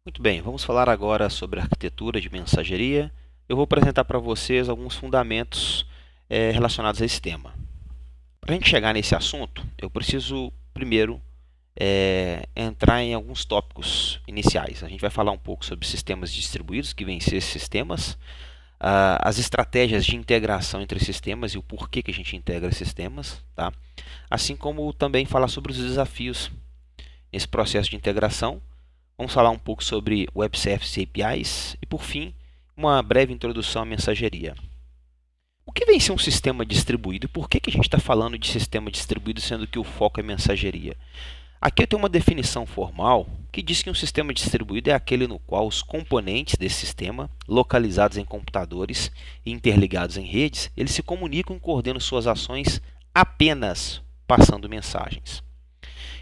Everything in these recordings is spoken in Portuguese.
Muito bem, vamos falar agora sobre arquitetura de mensageria. Eu vou apresentar para vocês alguns fundamentos relacionados a esse tema. Para a gente chegar nesse assunto, eu preciso primeiro entrar em alguns tópicos iniciais. A gente vai falar um pouco sobre sistemas distribuídos, que vêm ser esses sistemas, as estratégias de integração entre sistemas e o porquê que a gente integra sistemas, tá? Assim como também falar sobre os desafios nesse processo de integração. Vamos falar um pouco sobre Web Services e APIs e, por fim, uma breve introdução à mensageria. O que vem ser um sistema distribuído? Por que a gente está falando de sistema distribuído sendo que o foco é mensageria? Aqui eu tenho uma definição formal que diz que um sistema distribuído é aquele no qual os componentes desse sistema, localizados em computadores e interligados em redes, eles se comunicam e coordenam suas ações apenas passando mensagens.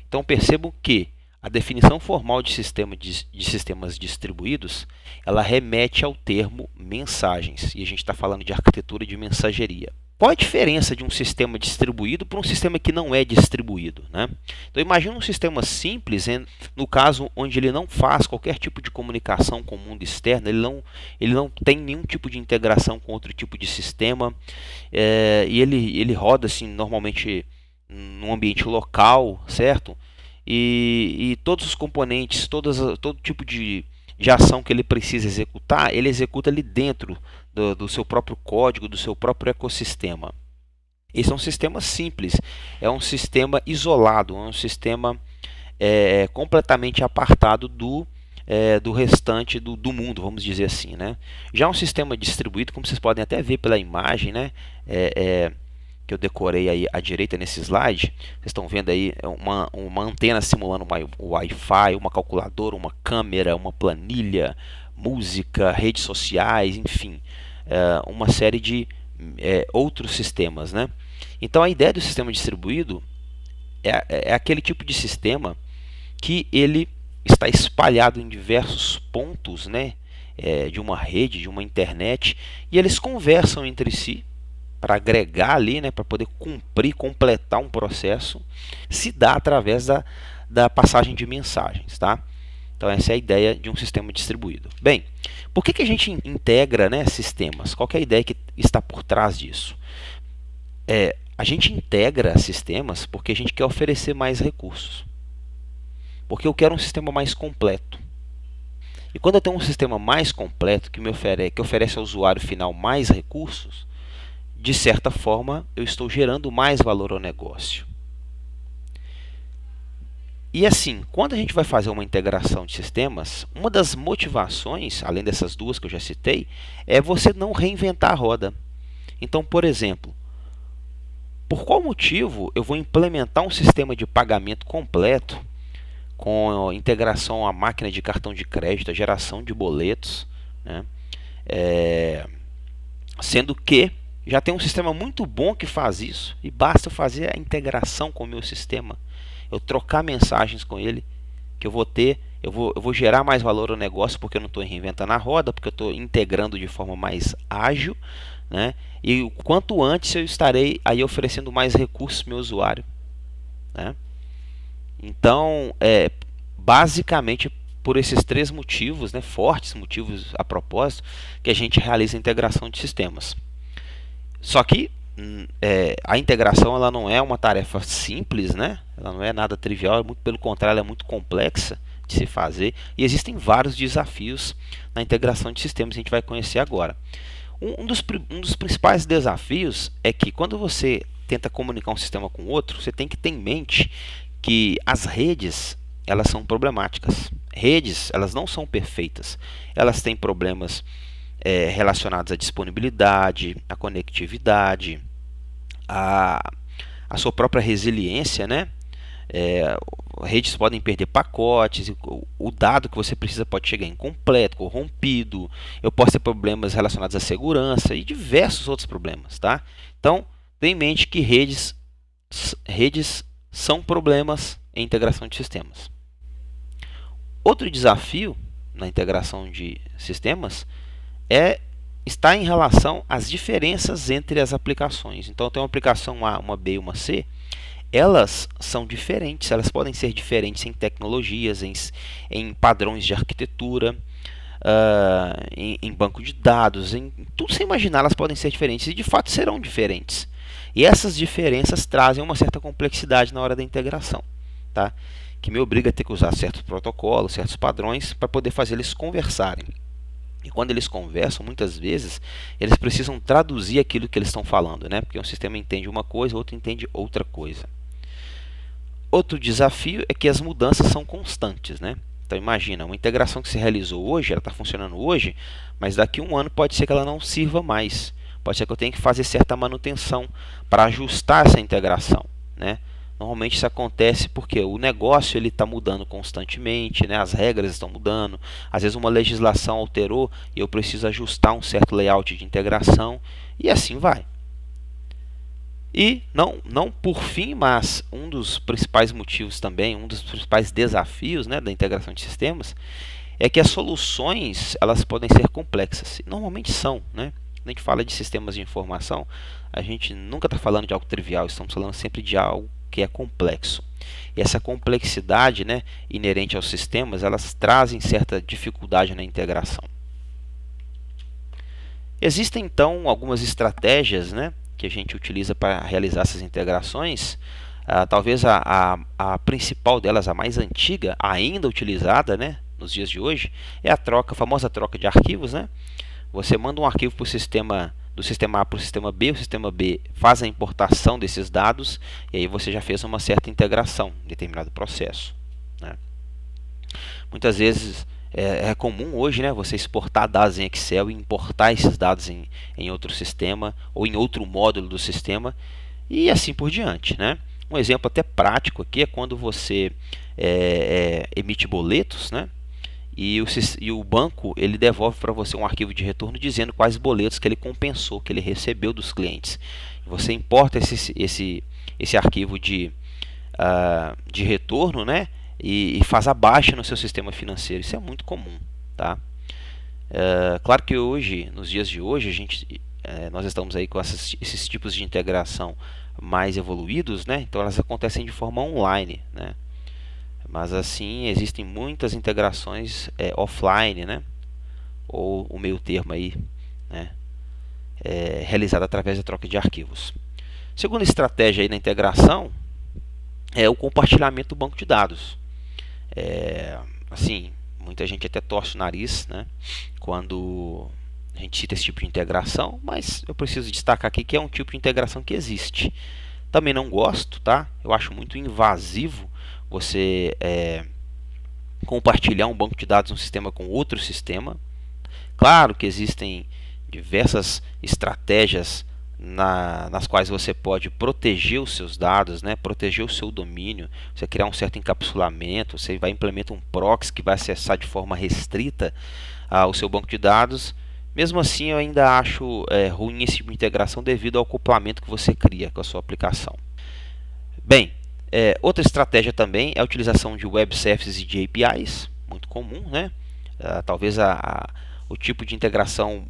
Então percebam que a definição formal de sistemas distribuídos, ela remete ao termo mensagens, e a gente está falando de arquitetura de mensageria. Qual a diferença de um sistema distribuído para um sistema que não é distribuído, né? Então imagine um sistema simples, no caso onde ele não faz qualquer tipo de comunicação com o mundo externo, ele não tem nenhum tipo de integração com outro tipo de sistema, e ele roda assim, normalmente num ambiente local, certo? E todos os componentes, todo tipo de ação que ele precisa executar, ele executa ali dentro do seu próprio código, do seu próprio ecossistema. Esse é um sistema simples, é um sistema isolado, é um sistema completamente apartado do restante do mundo, vamos dizer assim, né? Já um sistema distribuído, como vocês podem até ver pela imagem, né? É, é, que eu decorei aí à direita nesse slide, vocês estão vendo aí uma antena simulando um Wi-Fi, uma calculadora, uma câmera, uma planilha, música, redes sociais, enfim, uma série de outros sistemas, né? Então a ideia do sistema distribuído é aquele tipo de sistema que ele está espalhado em diversos pontos, né, de uma rede, de uma internet, e eles conversam entre si para agregar ali, né, para poder cumprir, completar um processo, se dá através da passagem de mensagens, tá? Então essa é a ideia de um sistema distribuído. Bem, por que a gente integra, né, sistemas? Qual é a ideia que está por trás disso? A gente integra sistemas porque a gente quer oferecer mais recursos. Porque eu quero um sistema mais completo. E quando eu tenho um sistema mais completo que oferece ao usuário final mais recursos, de certa forma eu estou gerando mais valor ao negócio. E assim, quando a gente vai fazer uma integração de sistemas, uma das motivações, além dessas duas que eu já citei, é você não reinventar a roda. Então, por exemplo, por qual motivo eu vou implementar um sistema de pagamento completo com integração à máquina de cartão de crédito, a geração de boletos, né? Sendo que já tem um sistema muito bom que faz isso e basta eu fazer a integração com o meu sistema, eu trocar mensagens com ele, que eu vou gerar mais valor ao negócio porque eu não estou reinventando a roda, porque eu estou integrando de forma mais ágil, né? E o quanto antes eu estarei aí oferecendo mais recursos ao meu usuário, né? Então, basicamente por esses três motivos, né, fortes motivos a propósito, que a gente realiza a integração de sistemas. Só que a integração ela não é uma tarefa simples, né? Ela não é nada trivial, muito pelo contrário, ela é muito complexa de se fazer e existem vários desafios na integração de sistemas que a gente vai conhecer agora. Um dos principais desafios é que quando você tenta comunicar um sistema com outro, você tem que ter em mente que as redes elas são problemáticas. Redes elas não são perfeitas, elas têm problemas relacionados à disponibilidade, à conectividade, à, à sua própria resiliência, né? Redes podem perder pacotes, o dado que você precisa pode chegar incompleto, corrompido, eu posso ter problemas relacionados à segurança e diversos outros problemas, tá? Então, tenha em mente que redes são problemas em integração de sistemas. Outro desafio na integração de sistemas está em relação às diferenças entre as aplicações. Então, eu tenho uma aplicação A, uma B e uma C. elas são diferentes, elas podem ser diferentes em tecnologias, em padrões de arquitetura, em banco de dados, em tudo você imaginar, elas podem ser diferentes e de fato serão diferentes. E essas diferenças trazem uma certa complexidade na hora da integração, tá? Que me obriga a ter que usar certos protocolos, certos padrões para poder fazer eles conversarem. E quando eles conversam, muitas vezes, eles precisam traduzir aquilo que eles estão falando, né? Porque um sistema entende uma coisa, outro entende outra coisa. Outro desafio é que as mudanças são constantes, né? Então imagina, uma integração que se realizou hoje, ela está funcionando hoje, mas daqui a um ano pode ser que ela não sirva mais. Pode ser que eu tenha que fazer certa manutenção para ajustar essa integração, né? Normalmente isso acontece porque o negócio ele está mudando constantemente, né? As regras estão mudando. Às vezes uma legislação alterou e eu preciso ajustar um certo layout de integração e assim vai. E não por fim, mas um dos principais motivos também, um dos principais desafios, né, da integração de sistemas é que as soluções elas podem ser complexas. E normalmente são, né? Quando a gente fala de sistemas de informação, a gente nunca está falando de algo trivial, estamos falando sempre de algo que é complexo. E essa complexidade, né, inerente aos sistemas, elas trazem certa dificuldade na integração. Existem então algumas estratégias, né, que a gente utiliza para realizar essas integrações. Talvez a principal delas, a mais antiga, ainda utilizada, né, nos dias de hoje, é a famosa troca de arquivos, né? Você manda um arquivo para o sistema, do sistema A para o sistema B faz a importação desses dados e aí você já fez uma certa integração em determinado processo, né? Muitas vezes é comum hoje, né, você exportar dados em Excel e importar esses dados em outro sistema ou em outro módulo do sistema e assim por diante, né? Um exemplo até prático aqui é quando você emite boletos, né? E o banco ele devolve para você um arquivo de retorno dizendo quais boletos que ele compensou, que ele recebeu dos clientes. Você importa esse arquivo de retorno, né? E faz a baixa no seu sistema financeiro. Isso é muito comum, tá? Claro que hoje, nos dias de hoje, nós estamos aí com esses tipos de integração mais evoluídos, né? Então elas acontecem de forma online, né? Mas assim existem muitas integrações offline, né? Ou o meio termo aí, né? Realizada através da troca de arquivos. Segunda estratégia aí na integração é o compartilhamento do banco de dados. Assim, muita gente até torce o nariz, né, quando a gente cita esse tipo de integração, mas eu preciso destacar aqui que é um tipo de integração que existe. Também não gosto, tá? Eu acho muito invasivo você compartilhar um banco de dados, um sistema com outro sistema. Claro que existem diversas estratégias nas quais você pode proteger os seus dados, né? Proteger o seu domínio, você criar um certo encapsulamento, você vai implementar um proxy que vai acessar de forma restrita o seu banco de dados. Mesmo assim, eu ainda acho ruim esse tipo de integração devido ao acoplamento que você cria com a sua aplicação. Bem, outra estratégia também é a utilização de web services e de APIs, muito comum, né? Talvez o tipo de integração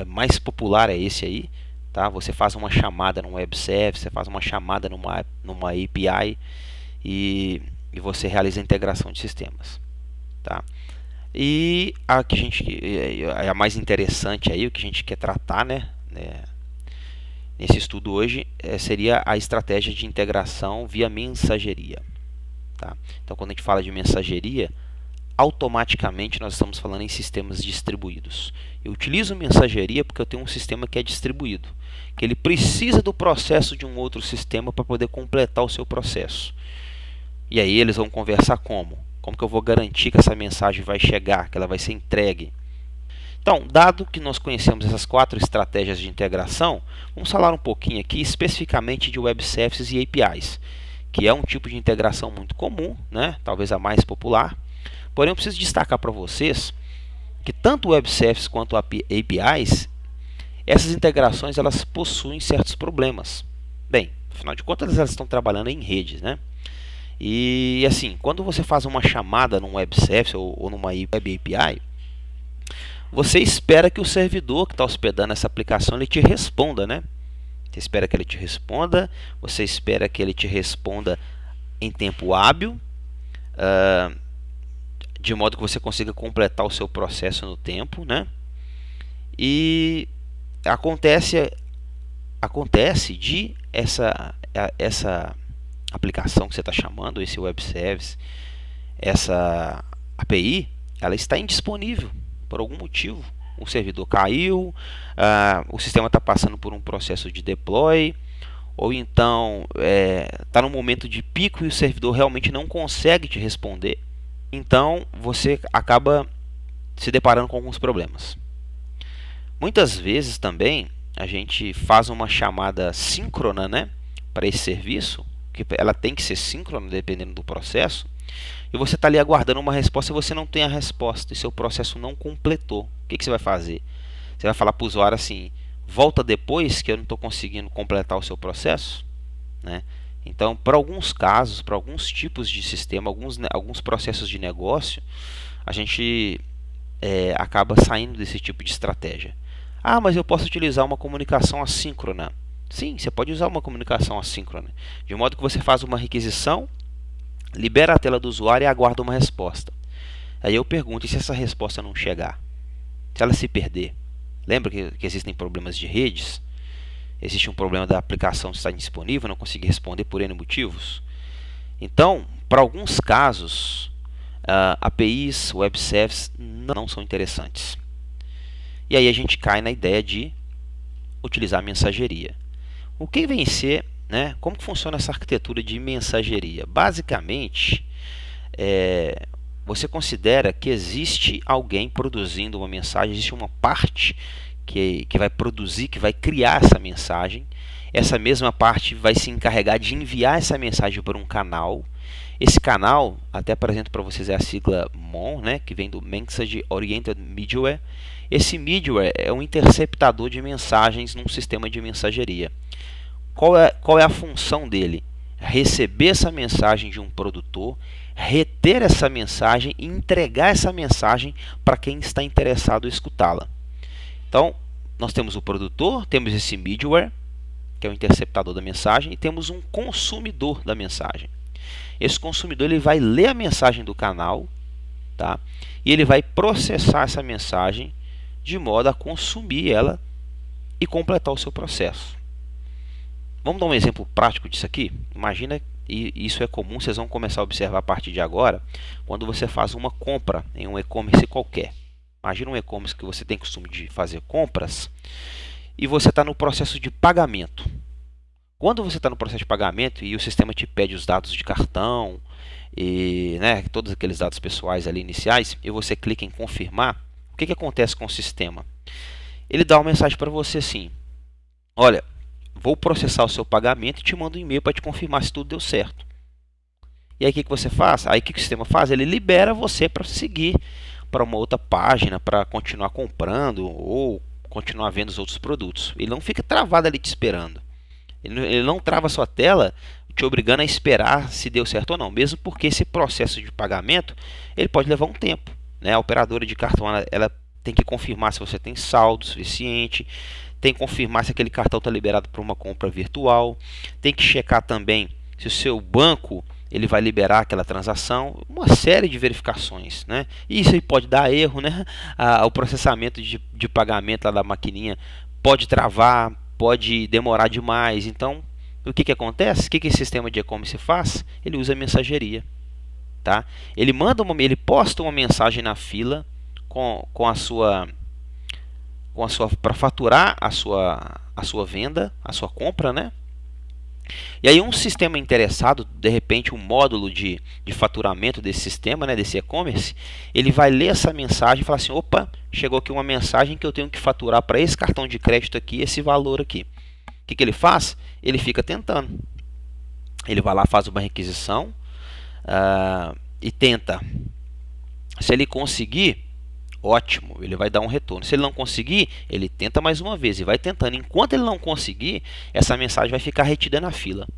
mais popular é esse aí. Tá? Você faz uma chamada num web service, você faz uma chamada numa API e você realiza a integração de sistemas. Tá? E a que é a mais interessante aí, o que a gente quer tratar, né, nesse estudo hoje, seria a estratégia de integração via mensageria. Tá? Então, quando a gente fala de mensageria, automaticamente nós estamos falando em sistemas distribuídos. Eu utilizo mensageria porque eu tenho um sistema que é distribuído, que ele precisa do processo de um outro sistema para poder completar o seu processo. E aí eles vão conversar como? Como que eu vou garantir que essa mensagem vai chegar, que ela vai ser entregue? Então, dado que nós conhecemos essas 4 estratégias de integração, vamos falar um pouquinho aqui especificamente de web services e APIs, que é um tipo de integração muito comum, né? Talvez a mais popular. Porém, eu preciso destacar para vocês que tanto web services quanto APIs, essas integrações elas possuem certos problemas. Bem, afinal de contas elas estão trabalhando em redes, né? E assim, quando você faz uma chamada num web service ou numa web API, você espera que o servidor que está hospedando essa aplicação ele te responda, né? Você espera que ele te responda, você espera que ele te responda em tempo hábil, de modo que você consiga completar o seu processo no tempo, né? E acontece de essa aplicação que você está chamando, esse web service, essa API, ela está indisponível por algum motivo. O servidor caiu, o sistema está passando por um processo de deploy, ou então está no momento de pico e o servidor realmente não consegue te responder. Então você acaba se deparando com alguns problemas. Muitas vezes também a gente faz uma chamada síncrona, né, para esse serviço, que ela tem que ser síncrona dependendo do processo, e você está ali aguardando uma resposta e você não tem a resposta, e seu processo não completou. O que você vai fazer? Você vai falar para o usuário assim: volta depois que eu não estou conseguindo completar o seu processo, né? Então, para alguns casos, para alguns tipos de sistema, alguns processos de negócio, a gente acaba saindo desse tipo de estratégia. Ah, mas eu posso utilizar uma comunicação assíncrona. Sim, você pode usar uma comunicação assíncrona, de modo que você faz uma requisição, libera a tela do usuário e aguarda uma resposta. Aí eu pergunto: e se essa resposta não chegar? Se ela se perder? Lembra que existem problemas de redes? Existe um problema da aplicação estar indisponível, não conseguir responder por N motivos? Então, para alguns casos, APIs, web services não são interessantes. E aí a gente cai na ideia de utilizar a mensageria. O que vem ser, né? Como que funciona essa arquitetura de mensageria? Basicamente, você considera que existe alguém produzindo uma mensagem, existe uma parte que vai produzir, que vai criar essa mensagem. Essa mesma parte vai se encarregar de enviar essa mensagem para um canal. Esse canal, até apresento para vocês, é a sigla MON, né, que vem do Message Oriented Middleware. Esse middleware é um interceptador de mensagens num sistema de mensageria. Qual é a função dele? Receber essa mensagem de um produtor, reter essa mensagem e entregar essa mensagem para quem está interessado em escutá-la. Então, nós temos o produtor, temos esse middleware, que é o interceptador da mensagem, e temos um consumidor da mensagem. Esse consumidor ele vai ler a mensagem do canal, tá? E ele vai processar essa mensagem de modo a consumir ela e completar o seu processo. Vamos dar um exemplo prático disso aqui? Imagina, e isso é comum, vocês vão começar a observar a partir de agora, quando você faz uma compra em um e-commerce qualquer. Imagina um e-commerce que você tem costume de fazer compras e você está no processo de pagamento. Quando você está no processo de pagamento e o sistema te pede os dados de cartão e todos aqueles dados pessoais ali iniciais, e você clica em confirmar, o que acontece com o sistema? Ele dá uma mensagem para você assim: olha, vou processar o seu pagamento e te mando um e-mail para te confirmar se tudo deu certo. E aí o que você faz? Aí o que o sistema faz? Ele libera você para seguir para uma outra página, para continuar comprando ou continuar vendo os outros produtos. Ele não fica travado ali te esperando. Ele não trava a sua tela te obrigando a esperar se deu certo ou não, mesmo porque esse processo de pagamento ele pode levar um tempo, né? A operadora de cartão ela tem que confirmar se você tem saldo suficiente, tem que confirmar se aquele cartão está liberado para uma compra virtual, tem que checar também se o seu banco ele vai liberar aquela transação, uma série de verificações, né? E isso aí pode dar erro, né? O processamento de pagamento lá da maquininha pode travar, pode demorar demais. Então, o que acontece? O que esse sistema de e-commerce faz? Ele usa mensageria, tá? Ele posta uma mensagem na fila com a sua para faturar a sua venda, a sua compra, né? E aí um sistema interessado, de repente um módulo de faturamento desse sistema, né, desse e-commerce, ele vai ler essa mensagem e falar assim: opa, chegou aqui uma mensagem que eu tenho que faturar para esse cartão de crédito aqui, esse valor aqui. O que ele faz? Ele fica tentando. Ele vai lá, faz uma requisição e tenta. Se ele conseguir, ótimo, ele vai dar um retorno. Se ele não conseguir, ele tenta mais uma vez e vai tentando. Enquanto ele não conseguir, essa mensagem vai ficar retida na fila.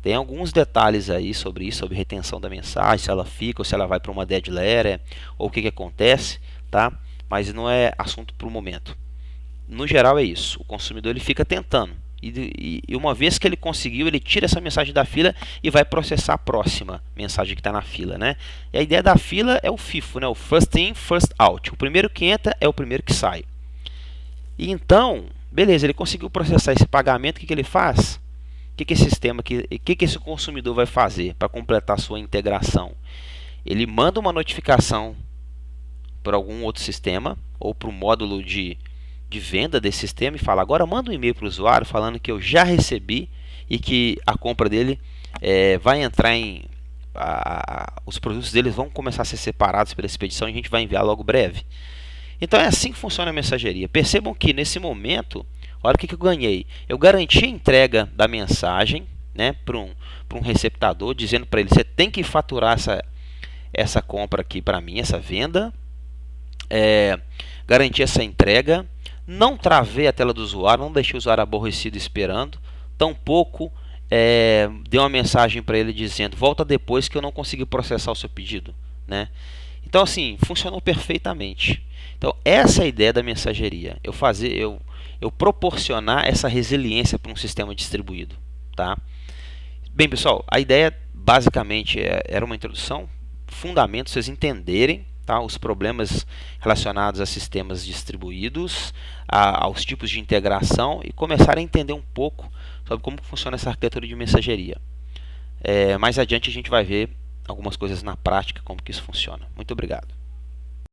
Tem alguns detalhes aí sobre isso, sobre retenção da mensagem, se ela fica ou se ela vai para uma dead letter, ou o que acontece, tá? Mas não é assunto para o momento. No geral é isso. O consumidor ele fica tentando. E uma vez que ele conseguiu, ele tira essa mensagem da fila e vai processar a próxima mensagem que está na fila, né? E a ideia da fila é o FIFO, né? O First In, First Out. O primeiro que entra é o primeiro que sai. E então, beleza, ele conseguiu processar esse pagamento. O que ele faz? Que esse sistema, que esse consumidor vai fazer para completar a sua integração? Ele manda uma notificação para algum outro sistema ou para o módulo de venda desse sistema e fala: agora manda um e-mail para o usuário falando que eu já recebi e que a compra dele vai entrar em os produtos deles vão começar a ser separados pela expedição e a gente vai enviar logo breve. Então é assim que funciona a mensageria. Percebam que nesse momento, olha o que eu ganhei. Eu garanti a entrega da mensagem, né, para um receptador, dizendo para ele: você tem que faturar essa compra aqui para mim, essa venda. Garanti essa entrega. Não travei a tela do usuário, não deixei o usuário aborrecido esperando. Tampouco dei uma mensagem para ele dizendo: volta depois que eu não consegui processar o seu pedido, né? Então, assim, funcionou perfeitamente. Então, essa é a ideia da mensageria. Eu proporcionar essa resiliência para um sistema distribuído, tá? Bem, pessoal, a ideia basicamente era uma introdução, fundamentos, vocês entenderem, tá, os problemas relacionados a sistemas distribuídos, aos tipos de integração e começar a entender um pouco sobre como funciona essa arquitetura de mensageria. Mais adiante a gente vai ver algumas coisas na prática, como que isso funciona. Muito obrigado.